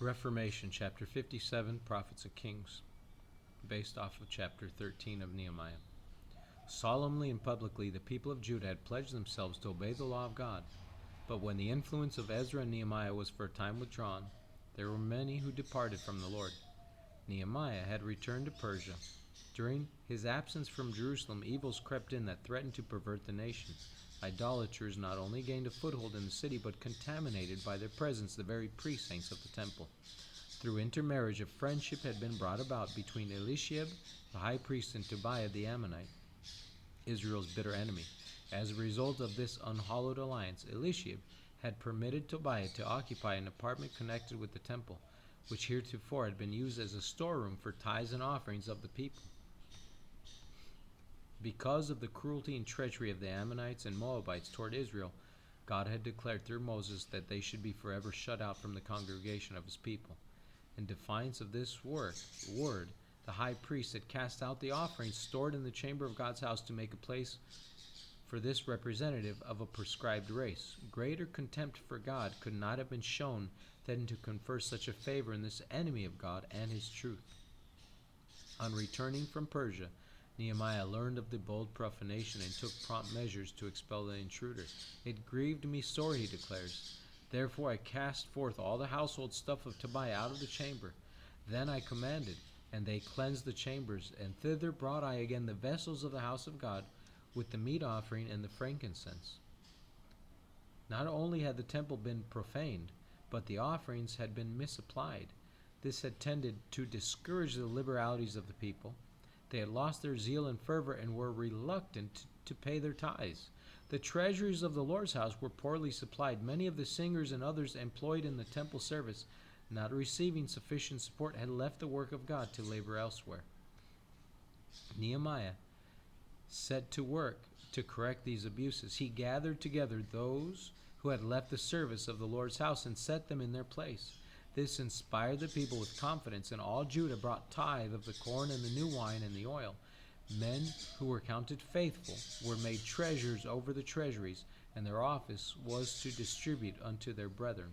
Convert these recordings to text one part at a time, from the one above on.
Reformation, chapter 57, Prophets and Kings, based off of chapter 13 of Nehemiah. Solemnly and publicly, the people of Judah had pledged themselves to obey the law of God. But when the influence of Ezra and Nehemiah was for a time withdrawn, there were many who departed from the Lord. Nehemiah had returned to Persia. During his absence from Jerusalem, evils crept in that threatened to pervert the nation. Idolaters not only gained a foothold in the city, but contaminated by their presence the very precincts of the temple. Through intermarriage, a friendship had been brought about between Eliashib, the high priest, and Tobiah the Ammonite, Israel's bitter enemy. As a result of this unhallowed alliance, Eliashib had permitted Tobiah to occupy an apartment connected with the temple, which heretofore had been used as a storeroom for tithes and offerings of the people. Because of the cruelty and treachery of the Ammonites and Moabites toward Israel, God had declared through Moses that they should be forever shut out from the congregation of his people. In defiance of this word, the high priest had cast out the offerings stored in the chamber of God's house to make a place for this representative of a prescribed race. Greater contempt for God could not have been shown than to confer such a favor in this enemy of God and his truth. On returning from Persia, Nehemiah learned of the bold profanation and took prompt measures to expel the intruder. It grieved me sore, he declares. Therefore I cast forth all the household stuff of Tobiah out of the chamber. Then I commanded, and they cleansed the chambers, and thither brought I again the vessels of the house of God, with the meat offering and the frankincense. Not only had the temple been profaned, but the offerings had been misapplied. This had tended to discourage the liberalities of the people. They had lost their zeal and fervor and were reluctant to pay their tithes. The treasuries of the Lord's house were poorly supplied. Many of the singers and others employed in the temple service, not receiving sufficient support, had left the work of God to labor elsewhere. Nehemiah set to work to correct these abuses. He gathered together those who had left the service of the Lord's house and set them in their place. This inspired the people with confidence, and all Judah brought tithe of the corn and the new wine and the oil. Men who were counted faithful were made treasurers over the treasuries, and their office was to distribute unto their brethren.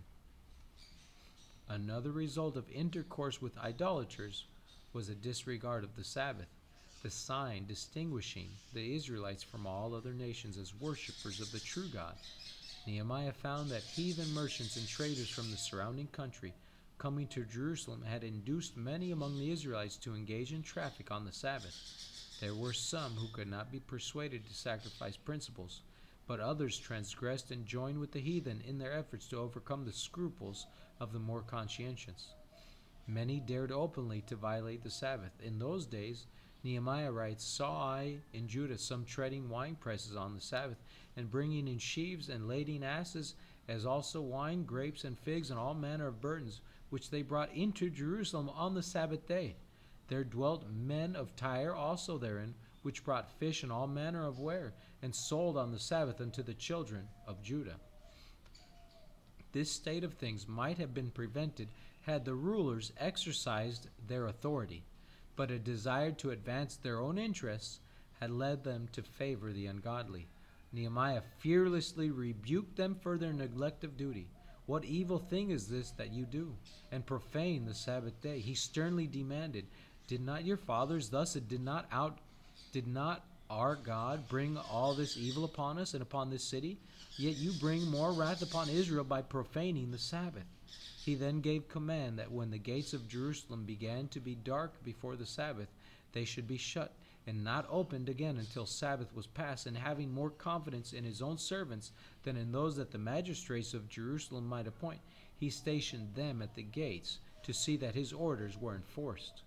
Another result of intercourse with idolaters was a disregard of the Sabbath, the sign distinguishing the Israelites from all other nations as worshippers of the true God. Nehemiah found that heathen merchants and traders from the surrounding country coming to Jerusalem had induced many among the Israelites to engage in traffic on the Sabbath. There were some who could not be persuaded to sacrifice principles, but others transgressed and joined with the heathen in their efforts to overcome the scruples of the more conscientious. Many dared openly to violate the Sabbath. In those days, Nehemiah writes, saw I in Judah some treading wine presses on the Sabbath, and bringing in sheaves and lading asses, as also wine, grapes, and figs, and all manner of burdens, which they brought into Jerusalem on the Sabbath day. There dwelt men of Tyre also therein, which brought fish and all manner of ware, and sold on the Sabbath unto the children of Judah. This state of things might have been prevented had the rulers exercised their authority, but a desire to advance their own interests had led them to favor the ungodly. Nehemiah fearlessly rebuked them for their neglect of duty. What evil thing is this that you do, and profane the Sabbath day? He sternly demanded, did not your fathers thus, and did not our God bring all this evil upon us and upon this city? Yet you bring more wrath upon Israel by profaning the Sabbath. He then gave command that when the gates of Jerusalem began to be dark before the Sabbath, they should be shut and not opened again until Sabbath was past. And having more confidence in his own servants than in those that the magistrates of Jerusalem might appoint, he stationed them at the gates to see that his orders were enforced.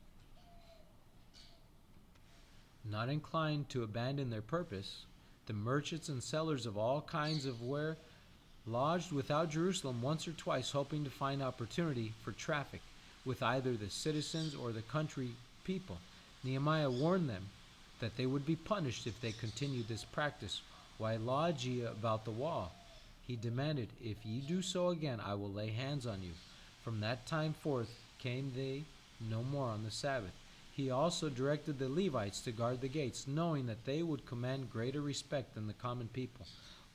Not inclined to abandon their purpose, the merchants and sellers of all kinds of ware lodged without Jerusalem once or twice, hoping to find opportunity for traffic with either the citizens or the country people. Nehemiah warned them that they would be punished if they continued this practice. Why lodge ye about the wall? He demanded, if ye do so again, I will lay hands on you. From that time forth came they no more on the Sabbath. He also directed the Levites to guard the gates, knowing that they would command greater respect than the common people.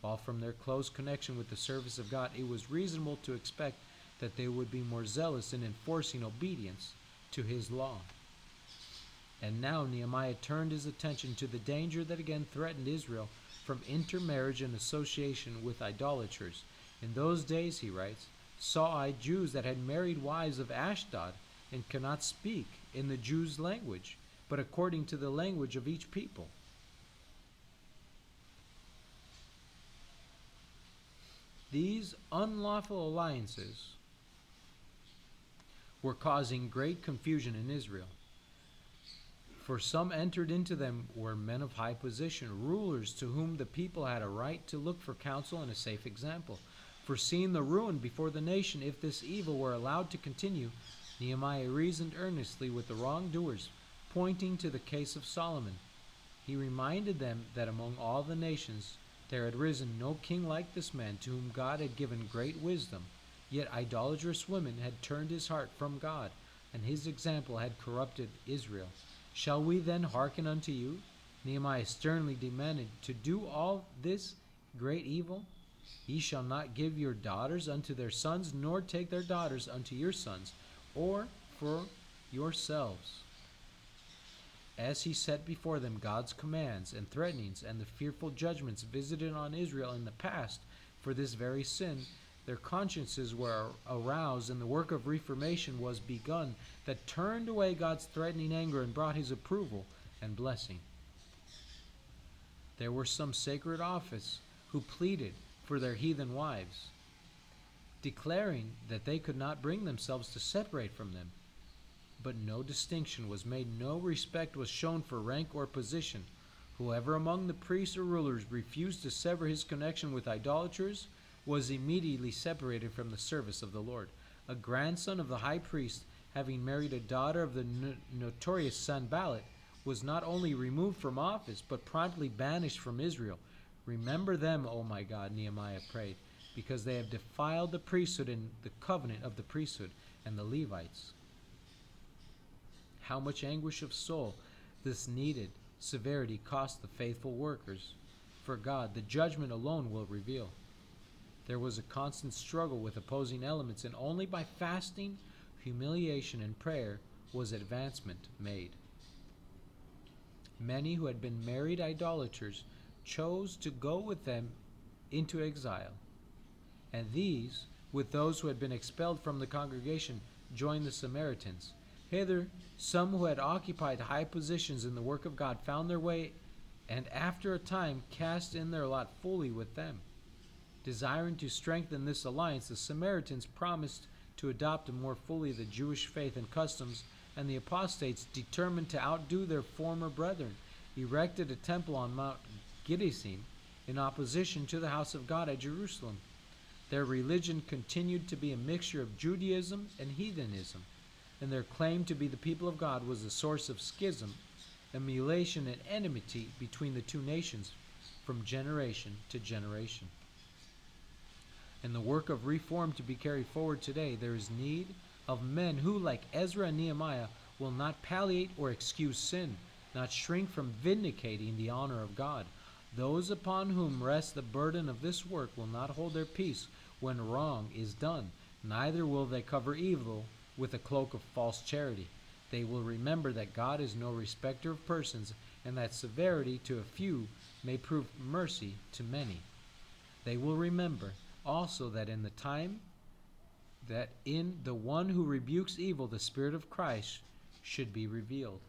While from their close connection with the service of God, it was reasonable to expect that they would be more zealous in enforcing obedience to his law. And now Nehemiah turned his attention to the danger that again threatened Israel from intermarriage and association with idolaters. In those days, he writes, saw I Jews that had married wives of Ashdod, and cannot speak in the Jews' language, but according to the language of each people. These unlawful alliances were causing great confusion in Israel. For some entered into them were men of high position, rulers to whom the people had a right to look for counsel and a safe example. Foreseeing the ruin before the nation if this evil were allowed to continue, Nehemiah reasoned earnestly with the wrongdoers, pointing to the case of Solomon. He reminded them that among all the nations there had risen no king like this man, to whom God had given great wisdom, yet idolatrous women had turned his heart from God, and his example had corrupted Israel. Shall we then hearken unto you? Nehemiah sternly demanded, to do all this great evil? Ye shall not give your daughters unto their sons, nor take their daughters unto your sons, or for yourselves. As he set before them God's commands and threatenings and the fearful judgments visited on Israel in the past for this very sin, their consciences were aroused, and the work of reformation was begun that turned away God's threatening anger and brought his approval and blessing. There were some sacred office who pleaded for their heathen wives, declaring that they could not bring themselves to separate from them. But no distinction was made, no respect was shown for rank or position. Whoever among the priests or rulers refused to sever his connection with idolaters was immediately separated from the service of the Lord. A grandson of the high priest, having married a daughter of the notorious Sanballat, was not only removed from office, but promptly banished from Israel. Remember them, O my God, Nehemiah prayed, because they have defiled the priesthood and the covenant of the priesthood and the Levites. How much anguish of soul this needed severity cost the faithful workers for God, the judgment alone will reveal. There was a constant struggle with opposing elements, and only by fasting, humiliation, and prayer was advancement made. Many who had been married idolaters chose to go with them into exile, and these, with those who had been expelled from the congregation, joined the Samaritans. Hither, some who had occupied high positions in the work of God found their way, and after a time cast in their lot fully with them. Desiring to strengthen this alliance, the Samaritans promised to adopt more fully the Jewish faith and customs, and the apostates, determined to outdo their former brethren, erected a temple on Mount Gerizim in opposition to the house of God at Jerusalem. Their religion continued to be a mixture of Judaism and heathenism, and their claim to be the people of God was the source of schism, emulation, and enmity between the two nations from generation to generation. In the work of reform to be carried forward today, there is need of men who, like Ezra and Nehemiah, will not palliate or excuse sin, not shrink from vindicating the honor of God. Those upon whom rests the burden of this work will not hold their peace when wrong is done, neither will they cover evil with a cloak of false charity. They will remember that God is no respecter of persons, and that severity to a few may prove mercy to many. They will remember also that in the time that in the one who rebukes evil, the Spirit of Christ should be revealed.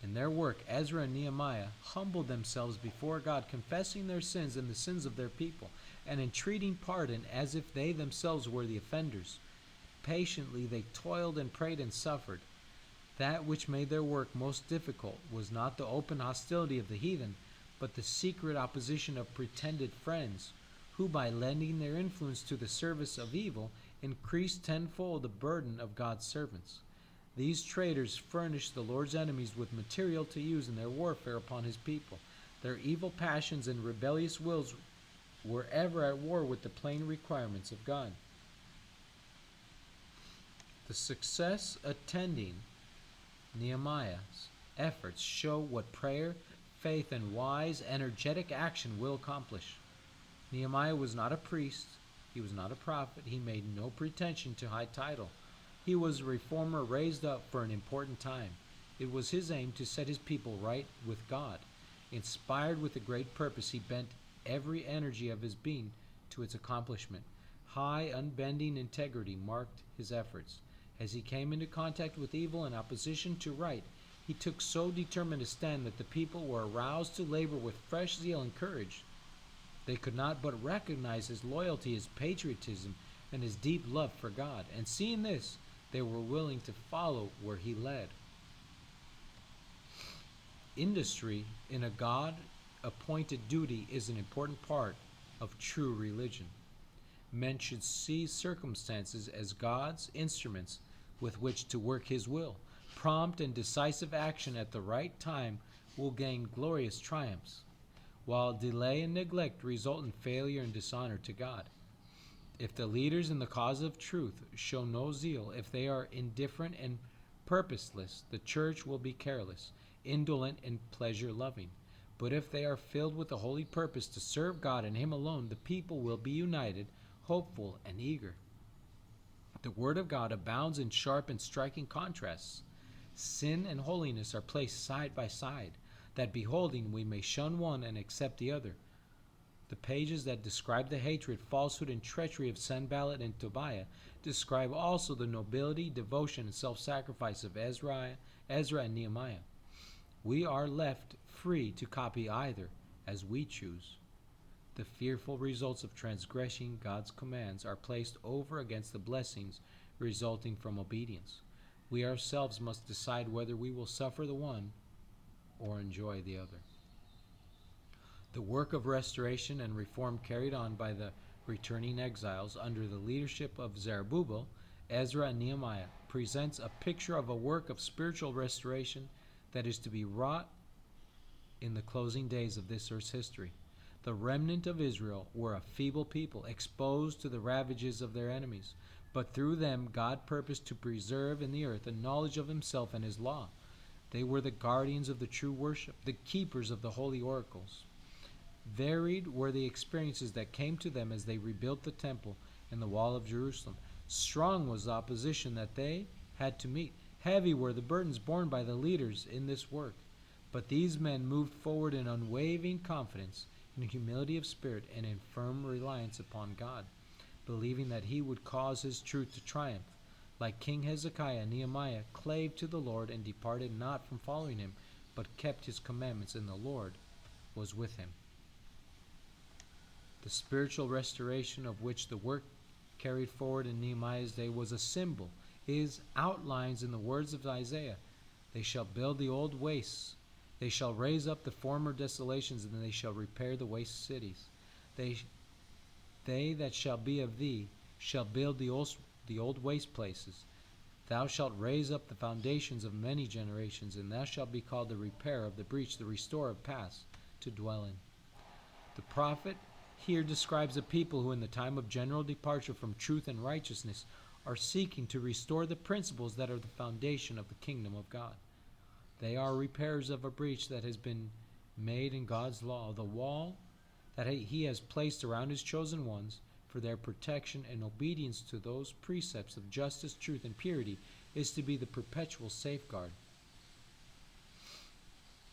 In their work, Ezra and Nehemiah humbled themselves before God, confessing their sins and the sins of their people, and entreating pardon as if they themselves were the offenders. Patiently they toiled and prayed and suffered. That which made their work most difficult was not the open hostility of the heathen, but the secret opposition of pretended friends, who by lending their influence to the service of evil increased tenfold the burden of God's servants. These traitors furnished the Lord's enemies with material to use in their warfare upon his people. Their evil passions and rebellious wills were ever at war with the plain requirements of God. The success attending Nehemiah's efforts show what prayer, faith, and wise, energetic action will accomplish. Nehemiah was not a priest, He was not a prophet. He made no pretension to high title. He was a reformer raised up for an important time. It was his aim to set his people right with God. Inspired with a great purpose, he bent every energy of his being to its accomplishment. High, unbending integrity marked his efforts. As he came into contact with evil and opposition to right, he took so determined a stand that the people were aroused to labor with fresh zeal and courage. They could not but recognize his loyalty, his patriotism, and his deep love for God. And seeing this, they were willing to follow where he led. Industry in a God-appointed duty is an important part of true religion. Men should see circumstances as God's instruments with which to work his will. Prompt and decisive action at the right time will gain glorious triumphs, while delay and neglect result in failure and dishonor to God. If the leaders in the cause of truth show no zeal, if they are indifferent and purposeless, the church will be careless, indolent, and pleasure-loving. But if they are filled with the holy purpose to serve God and him alone, the people will be united, hopeful, and eager. The Word of God abounds in sharp and striking contrasts. Sin and holiness are placed side by side, that beholding we may shun one and accept the other. The pages that describe the hatred, falsehood, and treachery of Sanballat and Tobiah describe also the nobility, devotion, and self-sacrifice of Ezra and Nehemiah. We are left free to copy either as we choose. The fearful results of transgressing God's commands are placed over against the blessings resulting from obedience. We ourselves must decide whether we will suffer the one or enjoy the other. The work of restoration and reform carried on by the returning exiles under the leadership of Zerubbabel, Ezra, and Nehemiah presents a picture of a work of spiritual restoration that is to be wrought in the closing days of this earth's history. The remnant of Israel were a feeble people, exposed to the ravages of their enemies, but through them God purposed to preserve in the earth a knowledge of himself and his law. They were the guardians of the true worship, the keepers of the holy oracles. Varied were the experiences that came to them as they rebuilt the temple and the wall of Jerusalem. Strong was the opposition that they had to meet. Heavy were the burdens borne by the leaders in this work. But these men moved forward in unwavering confidence, in humility of spirit, and in firm reliance upon God, believing that he would cause his truth to triumph. Like King Hezekiah, Nehemiah clave to the Lord and departed not from following him, but kept his commandments, and the Lord was with him. The spiritual restoration of which the work carried forward in Nehemiah's day was a symbol, is outlines in the words of Isaiah. They shall build the old wastes. They shall raise up the former desolations, and they shall repair the waste cities. They that shall be of thee shall build the old waste places. Thou shalt raise up the foundations of many generations, and thou shalt be called the repairer of the breach, the restorer of paths to dwell in. The prophet here describes a people who in the time of general departure from truth and righteousness are seeking to restore the principles that are the foundation of the kingdom of God. They are repairers of a breach that has been made in God's law, the wall that he has placed around his chosen ones for their protection, and obedience to those precepts of justice, truth, and purity is to be the perpetual safeguard.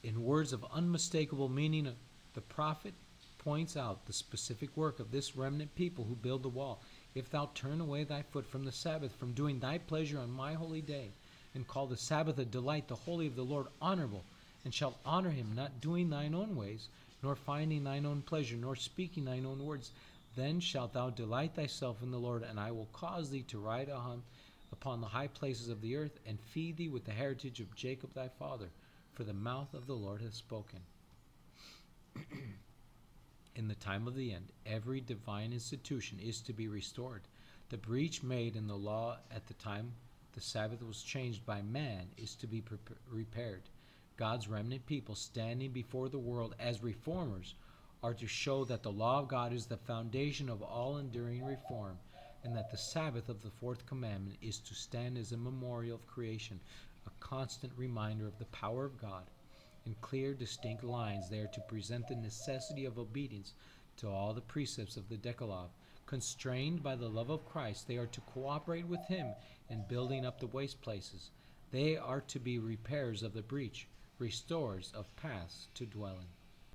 In words of unmistakable meaning, the prophet points out the specific work of this remnant people who build the wall. If thou turn away thy foot from the Sabbath, from doing thy pleasure on my holy day, and call the Sabbath a delight, the holy of the Lord honorable, and shalt honor him, not doing thine own ways, nor finding thine own pleasure, nor speaking thine own words, then shalt thou delight thyself in the Lord, and I will cause thee to ride upon the high places of the earth, and feed thee with the heritage of Jacob thy father, for the mouth of the Lord hath spoken. In the time of the end, every divine institution is to be restored. The breach made in the law at the time the Sabbath was changed by man is to be repaired. God's remnant people standing before the world as reformers are to show that the law of God is the foundation of all enduring reform, and that the Sabbath of the fourth commandment is to stand as a memorial of creation, a constant reminder of the power of God. In clear, distinct lines, they are to present the necessity of obedience to all the precepts of the Decalogue, Constrained by the love of Christ, they are to cooperate with him in building up the waste places. They are to be repairers of the breach, restorers of paths to dwell in.